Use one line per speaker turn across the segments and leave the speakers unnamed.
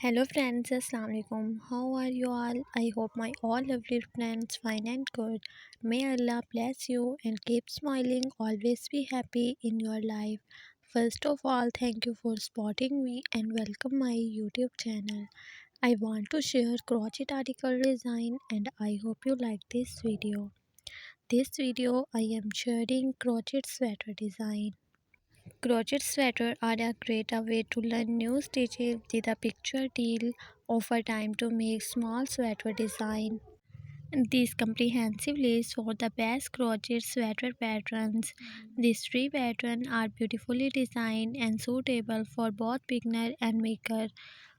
Hello friends, Assalamu alaikum. How are you all? I hope my all lovely friends fine and good. May Allah bless you and keep smiling. Always be happy in your life. First of all, thank you for spotting me and welcome my YouTube channel. I want to share crochet article design and I hope you like this video. This video I am sharing crochet sweater design. Crochet sweaters are a great way to learn new stitches with a picture deal. Offer time to make small sweater design. These comprehensive lists for the best crochet sweater patterns. These three patterns are beautifully designed and suitable for both beginner and maker.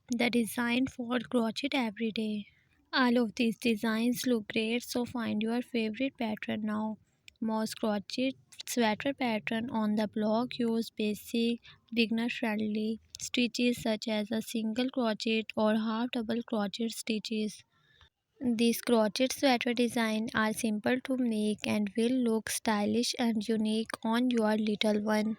The design for crochet every day. All of these designs look great, so find your favorite pattern now. Most crochet sweater pattern on the blog use basic beginner friendly stitches such as a single crochet or half double crochet stitches. These crochet sweater designs are simple to make and will look stylish and unique on your little one.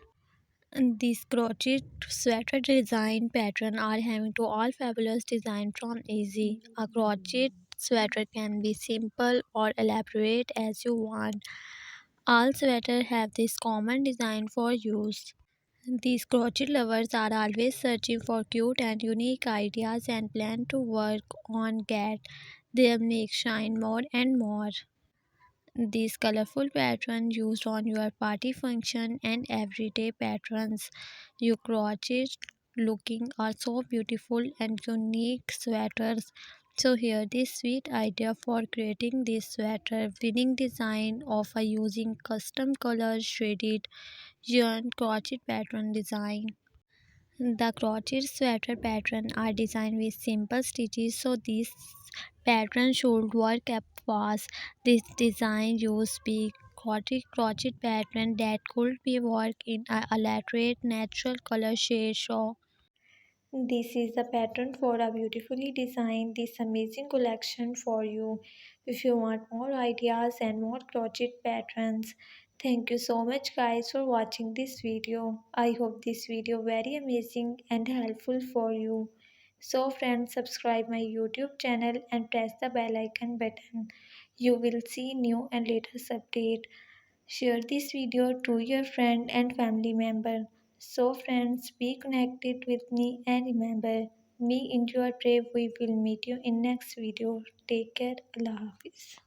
These crochet sweater design pattern are having to all fabulous design from easy. A crochet sweater can be simple or elaborate as you want. All sweaters have this common design for use. These crochet lovers are always searching for cute and unique ideas and plan to work on get them make shine more and more. These colorful patterns used on your party function and everyday patterns you crochet looking are so beautiful and unique sweaters. So here this sweet idea for creating this sweater winning design of a using custom colors shaded yarn crochet pattern design. The crochet sweater pattern are designed with simple stitches, so these patterns should work up fast. This design uses big crochet pattern that could be worked in a elaborate natural color shade show. This is the pattern for a beautifully designed this amazing collection for you. If you want more ideas and more crochet patterns, thank you so much guys for watching this video. I hope this video very amazing and helpful for you. So friends, subscribe my YouTube channel and press the bell icon button. You will see new and latest update. Share this video to your friend and family member. So friends, be connected with me and remember, me in your brave. We will meet you in next video. Take care. Allah Hafiz.